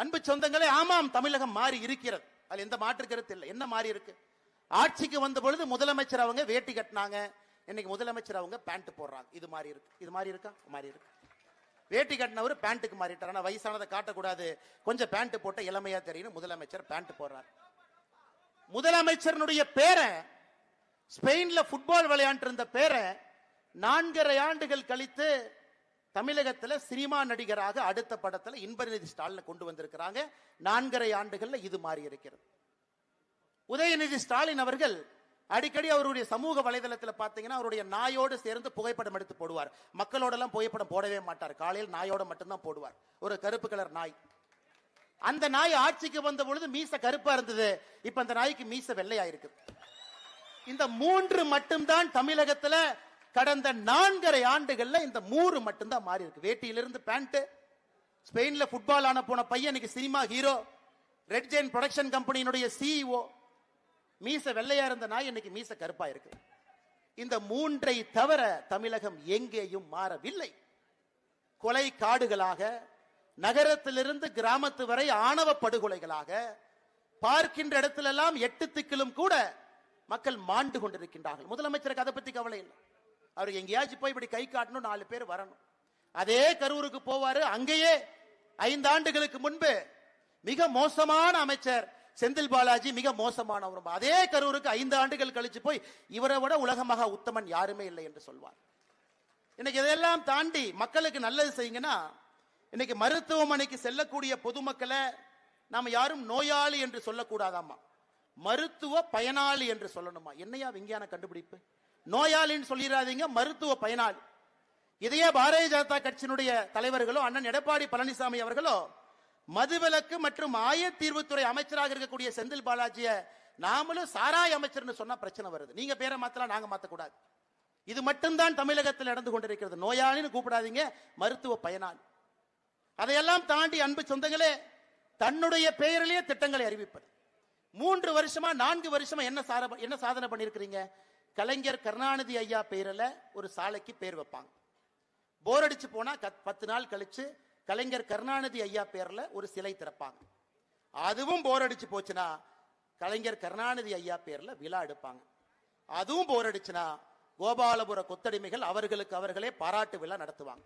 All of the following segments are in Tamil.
அன்பு சொந்தங்களே, ஆமாம், தமிழகம் மாறி இருக்கிறது. அதுல எந்த மாற்று கருத்து இல்லை. என்ன மாறி இருக்கு? ஆட்சிக்கு வந்த பொழுது முதலமைச்சர் அவங்க வேட்டி கட்டினாங்க, இன்னைக்கு முதலமைச்சர் அவங்க பேண்ட் போடுறாங்க. இது மாறி இருக்கு. இது மாறி இருக்கா? மாறி இருக்கு. வேட்டி கட்டினவர் பேண்ட்டுக்கு மாறிட்டார். ஆனா வயசானதை காட்டக்கூடாது, கொஞ்சம் பேண்ட் போட்ட இளமையா தெரியும், முதலமைச்சர் பேண்ட் போடுறார். முதலமைச்சருடைய பேரை ஸ்பெயின்ல ஃபுட்பால் விளையாண்டு இருந்த பேரை 4.5 ஆண்டுகள் கழித்து தமிழகத்தில் சினிமா நடிகராக அடுத்த படத்தில் இன்பநிதி ஸ்டாலின் கொண்டு வந்திருக்கிறாங்க. 4.5 ஆண்டுகள்ல இது மாறி இருக்கிறது. உதயநிதி ஸ்டாலின் அவர்கள் அடிக்கடி அவருடைய சமூக வலைதளத்தில் பார்த்தீங்கன்னா அவருடைய நாயோடு சேர்ந்து புகைப்படம் எடுத்து போடுவார். மக்களோட எல்லாம் புகைப்படம் போடவே மாட்டார். காலையில் நாயோட மட்டும்தான் போடுவார். ஒரு கருப்பு கலர் நாய். அந்த நாய் ஆட்சிக்கு வந்த பொழுது மீச கருப்பா இருந்தது, இப்ப அந்த நாய்க்கு மீச வெள்ளையா இருக்கு. இந்த 3 மட்டும்தான் தமிழகத்துல கடந்த 4.5 ஆண்டுகள்ல இந்த 3 மட்டும்தான் மாறி இருக்கு. வேட்டியிலிருந்து பேண்ட், ஸ்பெயின்ல ஃபுட்பால் ஆன போன பையன் இன்னைக்கு cinema hero, Red Giant production கம்பெனியினுடைய சிஇஓ. மீச வெள்ளையா இருந்த நாய் இன்னைக்கு மீச கருப்பா இருக்கு. இந்த 3ஐ தவிர தமிழகம் எங்கேயும் மாறவில்லை. கொலை காடுகளாக, நகரத்திலிருந்து கிராமத்து வரை ஆணவ படுகொலைகளாக, பார்க்கின்ற இடத்திலெல்லாம் 8 திக்கிலும் கூட மக்கள் மாண்டு கொண்டிருக்கின்றார்கள். முதலமைச்சருக்கு அதை பத்தி கவலை இல்லை. அவர் எங்கேயாச்சும் போய் இப்படி கை காட்டணும், 4 பேர் வரணும். அதே கரூருக்கு போவாரு. அங்கேயே 5 ஆண்டுகளுக்கு முன்பு மிக மோசமான அமைச்சர் செந்தில் பாலாஜி, மிக மோசமானவர். அதே கரூருக்கு 5 ஆண்டுகள் கழிச்சு போய் இவரை விட உலகமாக உத்தமன் யாருமே இல்லை என்று சொல்வார். இன்னைக்கு இதெல்லாம் தாண்டி மக்களுக்கு நல்லது செய்யுங்கன்னா, இன்னைக்கு மருத்துவமனைக்கு செல்லக்கூடிய பொதுமக்களை நாம யாரும் நோயாளி என்று சொல்லக்கூடாதாமா, மருத்துவ பயனாளி என்று சொல்லணுமா? என்னையா விஞ்ஞான கண்டுபிடிப்பு? நோயாளின்னு சொல்லிடாதீங்க, மருத்துவ பயனாளி. இதையே பாரதிய ஜனதா கட்சியினுடைய தலைவர்களோ அண்ணன் எடப்பாடி பழனிசாமி அவர்களோ மதுவிலக்கு மற்றும் ஆயத்தீர்வுத்துறை அமைச்சராக இருக்கக்கூடிய செந்தில் பாலாஜிய நாமளும் சாராய அமைச்சர்னு சொன்னா பிரச்சனை வருது. நீங்க பேரை மாத்தலாம், நாங்க மாத்தக்கூடாது. இது மட்டும்தான் தமிழகத்தில் நடந்து கொண்டிருக்கிறது. நோயாளின்னு கூப்பிடாதீங்க, மருத்துவ பயனாளி. அதையெல்லாம் தாண்டி அன்பு சொந்தங்களே, தன்னுடைய பெயரிலேயே திட்டங்களை அறிவிப்பது. 3 வருஷமா 4 வருஷமா என்ன சாதனை பண்ணிருக்கிறீங்க? கலைஞர் கருணாநிதி ஐயா பெயரில் ஒரு சாலைக்கு பேர் வைப்பாங்க. போர் அடிச்சு போனா 10 நாள் கழிச்சு கலைஞர் கருணாநிதி ஐயா பேர்ல ஒரு சிலை திறப்பாங்க. அதுவும் போர் அடிச்சு போச்சுன்னா கலைஞர் கருணாநிதி ஐயா பேர்ல விழா எடுப்பாங்க. அதுவும் போர் அடிச்சுனா கோபாலபுர கொத்தடிமைகள் அவர்களுக்கு அவர்களே பாராட்டு விழா நடத்துவாங்க.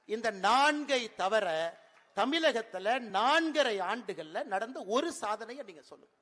இந்த 4ஐ தவிர தமிழகத்துல 4.5 ஆண்டுகள்ல நடந்த ஒரு சாதனையை நீங்க சொல்லுங்க.